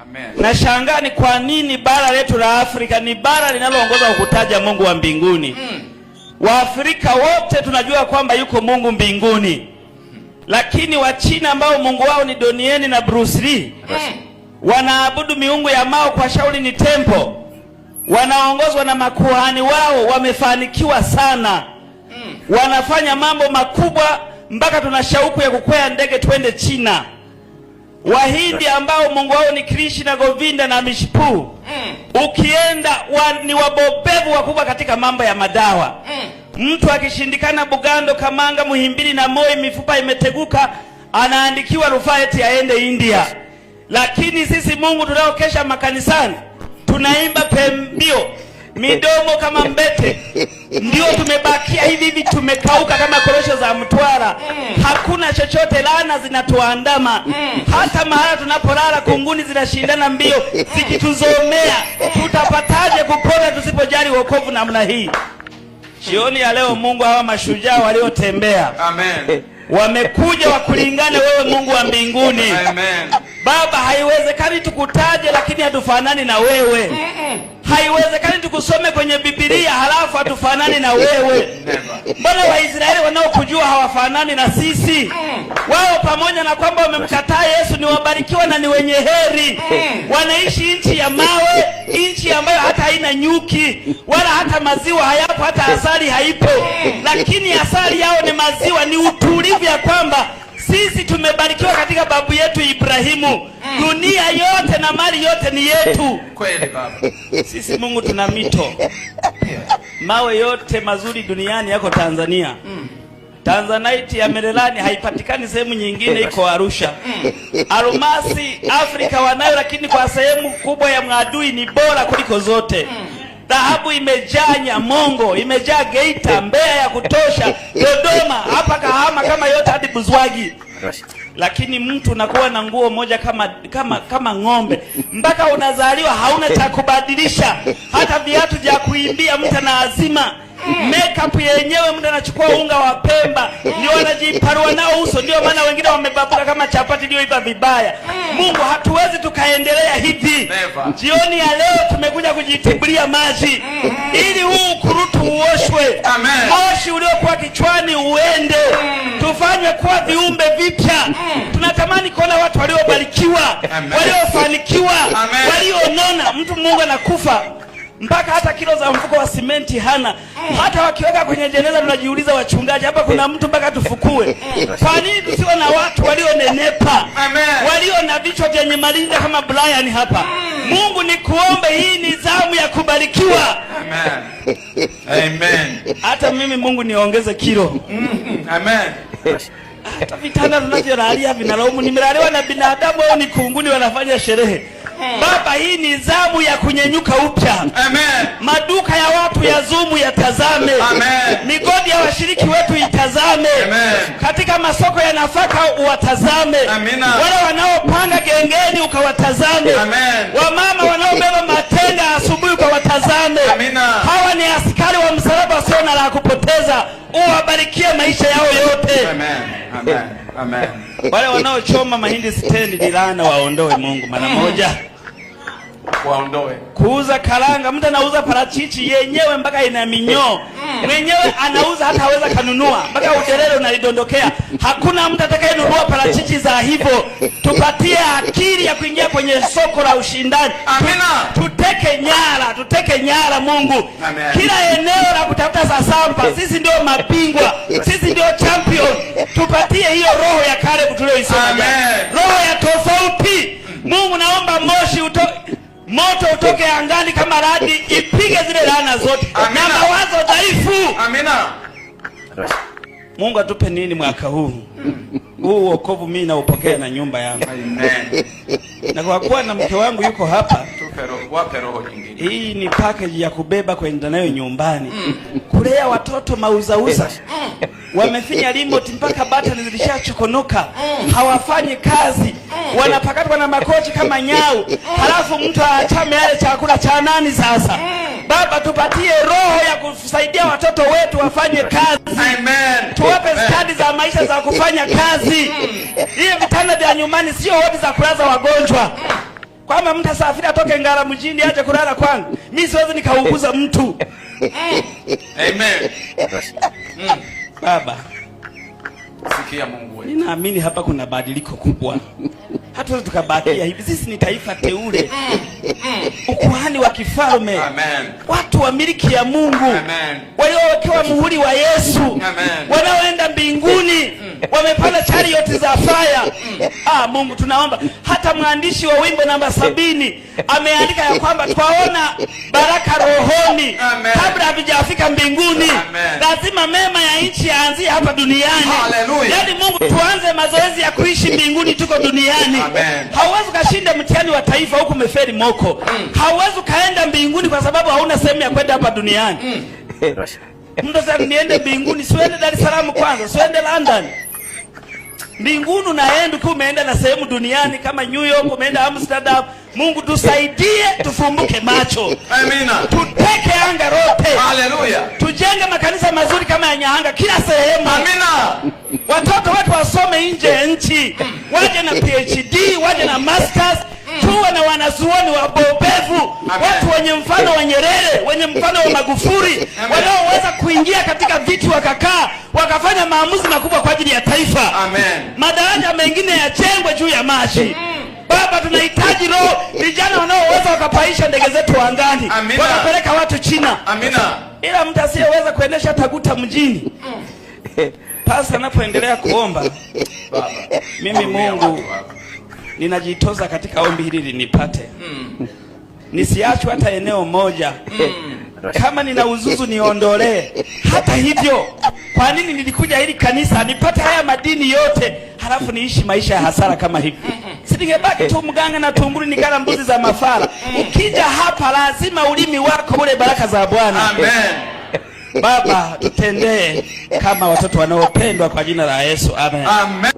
Amen. Nashangaa ni kwa nini bara letu la Afrika ni bara linaloongoza kukutaja Mungu wa mbinguni. Waafrika wote tunajua kwamba yuko Mungu mbinguni. Lakini Wachina ambao Mungu wao ni Donieni na Bruce Lee, wanaabudu miungu ya Mao kwa Shaolin Temple. Wanaongozwa na makuhani wao, wamefanikiwa sana. Wanafanya mambo makubwa mpaka tuna shauku ya kukwea ndege twende China. Wahindi ambao Mungu wao ni Krishna, Govinda na Vishnu, ukienda ni wabobevu wakubwa katika mambo ya madawa. Mtu akishindikana Bugando, Kamanga, Muhimbili na Moi, mifupa imeteguka, anaandikiwa rufaa eti aende India. Lakini sisi Mungu tunaokesha makanisani tunaimba pembio, midomo kama mbete, ndio tumebakia hivi tumekauka kama korosho za Mtwara. Hakuna chochote, laana zinatuandama. Hata mahala tunapolala kunguni zinashindana mbio zikituzomea. Tutapataje kupona tusipojali wokovu namna hii? Jioni ya leo Mungu, hawa mashujaa waliotembea, amen, wamekuja wakulingane wewe Mungu wa mbinguni. Amen. Baba, haiwezekani tukutaje lakini hatufanani na wewe. Haiwezekani tukusome kwenye Biblia halafu hatufanani na wewe. Mbona Waisraeli wanaokujua hawafanani na sisi? Wao pamoja na kwamba wamemkataa Yesu ni wabarikiwa na ni wenye heri. Wanaishi nchi ya mawe, nchi ambayo hata haina nyuki wala hata maziwa hayapo, hata asali haipo. Lakini asali yao ni maziwa, ni utulivu ya kwamba sisi tumebarikiwa katika babu yetu Ibrahimu. Dunia yote na mali yote ni yetu. Kweli baba. Sisi Mungu tuna mito. Mawe yote mazuri duniani yako Tanzania. Tanzanite ya Merelani haipatikani sehemu nyingine, iko Arusha. Almasi Afrika wanayo, lakini kwa sehemu kubwa ya Mwadui ni bora kuliko zote. Dhahabu imejaa Nyamongo, imejaa Geita, Mbeya ya kutosha, Dodoma, hapa Kahama kama yote hadi Buzwagi. Lakini mtu unakuwa na nguo moja kama ng'ombe, mpaka unazaliwa hauna cha kubadilisha. Hata viatu vya kuimbia mtu na azima. Makeup yenyewe mtu anachukua unga wa Pemba ndio anajiparua nao uso, ndio maana wengine wamebabuka kama chapati iliyoiva vibaya. Mungu, hatuwezi tukaendelea hivi. Jioni ya leo tumekuja kujitibulia maji ili huu ukurutu uoshwe. Moshi uliokuwa kichwani uende. Tufanywe kuwa viumbe vipya. Tunatamani kuona watu waliobarikiwa, waliofanikiwa, walionona. Mtu Mungu anakufa mpaka hata kilo za mfuko wa simenti hana. Hata wakiweka kwenye jeneza tunajiuliza, wachungaji, hapa kuna mtu mpaka tufukue. Kwa nini tusiwe na watu walionenepa, walio na vichwa vyenye malinda kama Brian hapa? Mungu, ni kuombe, hii ni zamu ya kubarikiwa. Amen. Amen. Hata mimi Mungu niongeze kilo. Amen. Hata vitanda tunavyolalia vinalaumu nimelaliwa na binadamu au ni kunguni wanafanya sherehe. Baba, hii ni zamu ya kunyenyuka upya. Amen. Maduka ya watu ya Zumu yatazame. Amen. Migodi ya washiriki wetu itazame. Amen. Katika masoko ya nafaka uwatazame. Amina. Wale wanaopanga gengeni ukawatazame. Amen. Wamama wanaobeba matenga asubuhi ukawatazame. Amina. Hawa ni askari wa msalaba wasio na la kupoteza. Uwabarikie maisha yao yote. Amen. Amen. Amen. Wale wanaochoma mahindi stendi ni laana, waondoe Mungu mara moja. Waondoe. Kuuza karanga, mtu anauza parachichi yenyewe mpaka ina minyoo. Mwenyewe anauza hata haweza kanunua, mpaka udelele unalidondokea. Hakuna mtu atakayenunua parachichi za hivyo. Tupatie akili ya kuingia kwenye soko la ushindani. Amina. Tuteke nyara Mungu. Amen. Kila eneo la kutafuta sasampa, sisi ndio mabingwa. Sisi ndio champion. Tupatie hiyo roho ya kale tulioisoma. Roho ya tofauti. Mungu, naomba moto utoke angani kama radi, ipige zile laana zote. Amina. Na mawazo dhaifu. Amina. Mungu atupe nini mwaka huu? Huu wokovu mimi naupokea na nyumba yangu. Amen. Na kwa kuwa na mke wangu yuko hapa, Wape roho nyingine. hii ni package ya kubeba kwenda nayo nyumbani. Kulea watoto mauzauza. Wamefinya remote mpaka batani zilishachokonoka. Hawafanyi kazi. Wanapakatwa na makochi kama nyau. Halafu mtu achame yale chakula cha nani sasa? Baba, tupatie roho ya kusaidia watoto wetu wafanye kazi. Amen. Tuwape stadi za maisha za kufanya kazi. Hiyo vitanda vya nyumbani sio wodi za kulaza wagonjwa. kwamba mtasafiri atoke Ngara mjini aje kulala kwangu. Mimi siwezi nikauguza mtu. Amen. Baba, sikia Mungu wetu. Ninaamini hapa kuna badiliko kubwa. Hatuwezi tukabakia hivi. Sisi ni taifa teule. Ukuhani wa kifalme. Amen. Watu wa miliki ya Mungu. Amen. Waliowekewa muhuri wa Yesu. Amen. Wanaoenda mbinguni. Wamepanda chariot za fire. Mungu tunaomba. Hata mwandishi wa wimbo namba 70 ameandika ya kwamba twaona baraka rohoni. Amen. Kabla havijafika mbinguni. Amen. Lazima mema ya nchi yaanzie hapa duniani. Hallelujah. Yaani Mungu tuanze mazoezi ya kuishi mbinguni tuko duniani. Amen. Hauwezi kashinda mtihani wa taifa huku umefeli moko. Hauwezi kaenda mbinguni kwa sababu hauna sehemu ya kwenda hapa duniani. Mtu sasa niende mbinguni, siende Dar es Salaam kwanza, siende London. Mbinguni unaenda ukiwa umeenda na sehemu duniani kama New York, umeenda Amsterdam. Mungu tusaidie tufumbuke macho. Amina. Tuteke anga lote. Hallelujah. Tujenge makanisa mazuri kama ya Nyahanga kila sehemu. Amina. Watoto wetu wasome nje ya nchi. Waje na PhD, waje na masters. Tuwe na wanazuoni wabobevu. Watu wenye mfano wa Nyerere, wenye mfano wa Magufuli, wanaoweza kuingia katika viti wakakaa, wakafanya maamuzi makubwa kwa ajili ya taifa. Amen. Madaraja mengine yajengwe juu ya maji. Baba, tunahitaji roho vijana wanaoweza wakapaisha ndege zetu angani. Wakapeleka watu China. Amina. Ila mtu asiyeweza kuendesha taguta mjini. Pasa anapoendelea kuomba, Baba, mimi Mungu ninajitoza katika ombi hili linipate. Nisiachwe hata eneo moja. Kama nina uzuzu niondolee. Hata hivyo, kwa nini nilikuja hili kanisa nipate haya madini yote halafu niishi maisha ya hasara kama hivi? Siningebaki tu mganga na tunguri nikala mbuzi za mafara. Ukija hapa lazima ulimi wako ule baraka za Bwana. Amen. Baba, tutendee kama watoto wanaopendwa kwa jina la Yesu. Amen. Amen.